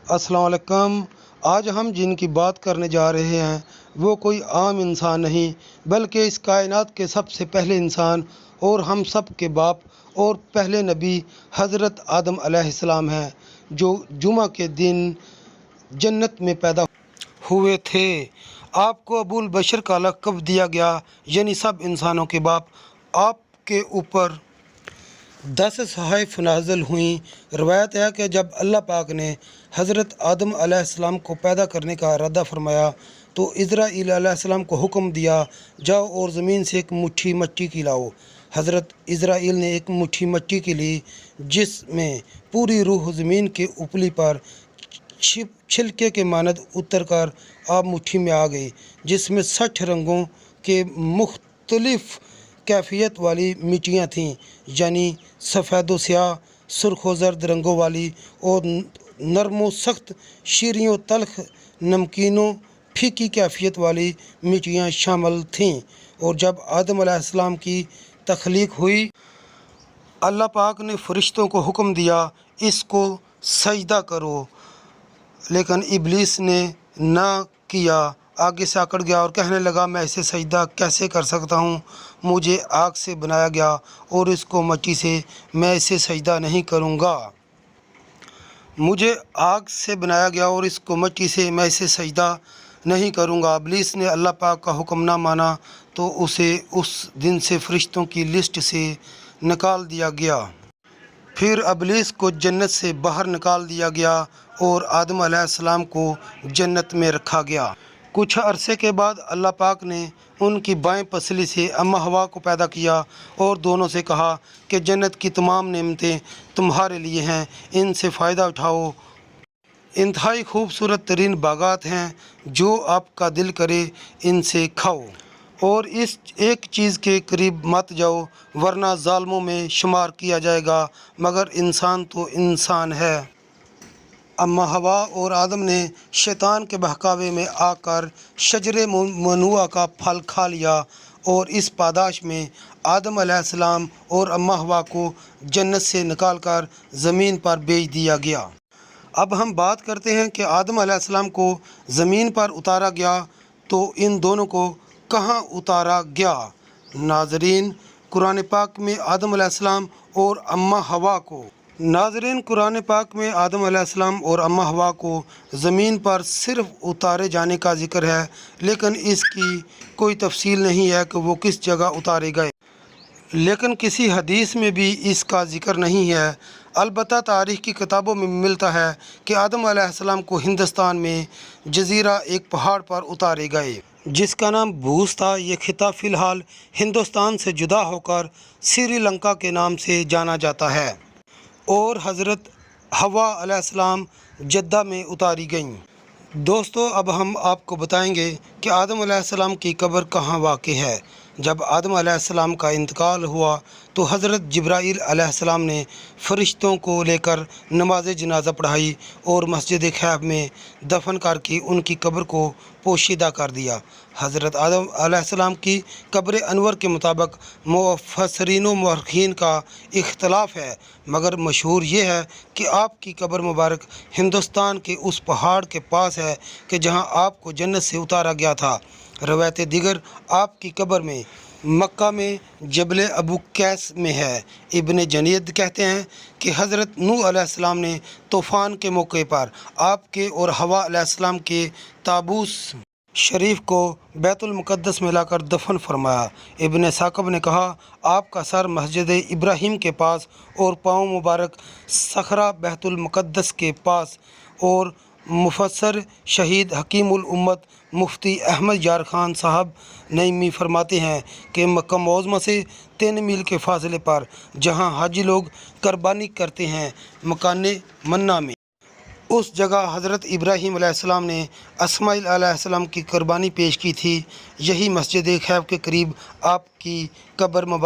अस्सलाम वालेकुम। आज हम जिनकी बात करने जा रहे हैं वो कोई आम इंसान नहीं बल्कि इस कायनात के सबसे पहले इंसान और हम सब के बाप और पहले नबी हज़रत आदम अलैहिस्सलाम हैं, जो जुमा के दिन जन्नत में पैदा हुए थे। आपको अबुल बशर का लक़ब दिया गया, यानी सब इंसानों के बाप। आपके ऊपर 10 सहाइफ़ नाज़िल हुई। रवायत है कि जब अल्लाह पाक ने हज़रत आदम अलैहिस्सलाम को पैदा करने का इरादा फरमाया तो इज़राइल अलैहिस्सलाम को हुक्म दिया, जाओ और ज़मीन से एक मुट्ठी मिट्टी की लाओ। हज़रत इज़राइल ने एक मुट्ठी मिट्टी की ली, जिसमें पूरी रूह ज़मीन के उपली पर छिलके के मानद उतर कर आप मुट्ठी में आ गई, जिसमें 60 रंगों के मुख्तलिफ़ कैफियत वाली मिट्टियाँ थीं, यानी सफ़ेद व स्याह, सुर्ख व जर्द रंगों वाली और नरम व सख्त, शीरीं व तल्ख, नमकीनों फीकी कैफियत वाली मिट्टियाँ शामिल थीं। और जब आदम अलैहिस्सलाम की तख्लीक हुई, अल्लाह पाक ने फ़रिश्तों को हुक्म दिया, इसको सजदा करो, लेकिन इब्लीस ने ना किया, आगे से आकड़ गया और कहने लगा, मैं इसे सजदा कैसे कर सकता हूँ, मुझे आग से बनाया गया और इसको मिट्टी से, मैं इसे सजदा नहीं करूँगा। मुझे आग से बनाया गया और इसको मिट्टी से, मैं इसे सजदा नहीं करूँगा। इब्लीस ने अल्लाह पाक का हुक्म ना माना तो उसे उस दिन से फ़रिश्तों की लिस्ट से निकाल दिया गया। फिर इब्लीस को जन्नत से बाहर निकाल दिया गया और आदम अलैहिस्सलाम को जन्नत में रखा गया। कुछ अरसे के बाद अल्लाह पाक ने उनकी बाएं पसली से अम्मा हवा को पैदा किया और दोनों से कहा कि जन्नत की तमाम नेमतें तुम्हारे लिए हैं, इनसे फ़ायदा उठाओ। इंतहाई खूबसूरत तरीन बागात हैं, जो आपका दिल करे इनसे खाओ, और इस एक चीज़ के करीब मत जाओ, वरना ज़ालिमों में शुमार किया जाएगा। मगर इंसान तो इंसान है। अम्मा हवा और आदम ने शैतान के बहकावे में आकर शजरे मनुआ का फल खा लिया और इस पादाश में आदम अलैहिस्सलाम और अम्मा हवा को जन्नत से निकालकर ज़मीन पर भेज दिया गया। अब हम बात करते हैं कि आदम अलैहिस्सलाम को ज़मीन पर उतारा गया तो इन दोनों को कहाँ उतारा गया। नाज़रीन, कुरान पाक में आदम अलैहिस्सलाम और अम्मा हवा को कुरान पाक में आदम अलैहिस्सलाम और अम्मा हवा को ज़मीन पर सिर्फ़ उतारे जाने का ज़िक्र है, लेकिन इसकी कोई तफसील नहीं है कि वो किस जगह उतारे गए। लेकिन किसी हदीस में भी इसका ज़िक्र नहीं है। अलबत्ता तारीख़ की किताबों में मिलता है कि आदम अलैहिस्सलाम को हिंदुस्तान में जज़ीरा एक पहाड़ पर उतारे गए, जिसका नाम भूस था। ये खिता फ़िलहाल हिंदुस्तान से जुदा होकर श्रीलंका के नाम से जाना जाता है। और हज़रत हवा अलैहिस्सलाम जद्दा में उतारी गईं। दोस्तों, अब हम आपको बताएंगे कि आदम अलैहिस्सलाम की कब्र कहाँ वाक़ है। जब आदम अलैहिस्सलाम का इंतकाल हुआ तो हज़रत जिब्राईल अलैहिस्सलाम ने फ़रिश्तों को लेकर नमाज जनाजा पढ़ाई और मस्जिद खैफ में दफन करके उनकी कब्र को पोशीदा कर दिया। हज़रत आदम अलैहिस्सलाम की कब्र अनवर के मुताबिक मुफस्सिरीन व मुअर्रिखीन का इख्तलाफ है, मगर मशहूर ये है कि आपकी कब्र मुबारक हिंदुस्तान के उस पहाड़ के पास है कि जहाँ आपको जन्नत से उतारा गया था। रवायत दीगर आपकी कब्र में मक्का में जबल अबू कैस में है। इब्न जनीद कहते हैं कि हज़रत नूह अलैहिस्सलाम ने तूफ़ान के मौके पर आपके और हवा अलैहिस्सलाम के ताबूस शरीफ को बैतुल मुक़द्दस में लाकर दफन फरमाया। इब्न साक़ब ने कहा, आपका सर मस्जिद इब्राहीम के पास और पाँव मुबारक सखरा बैतुल मुक़द्दस के पास। और मुफस्सर शहीद हकीमुल उम्मत मुफ्ती अहमद यार ख़ान साहब नईमी फरमाते हैं कि मक्का मुअज़्ज़मा से 3 मील के फासले पर जहां हाजी लोग कुर्बानी करते हैं, मकाने मन्ना में, उस जगह हज़रत इब्राहीम अलैहिस्सलाम ने इस्माईल अलैहिस्सलाम की कुर्बानी पेश की थी। यही मस्जिद खैफ के करीब आपकी कब्र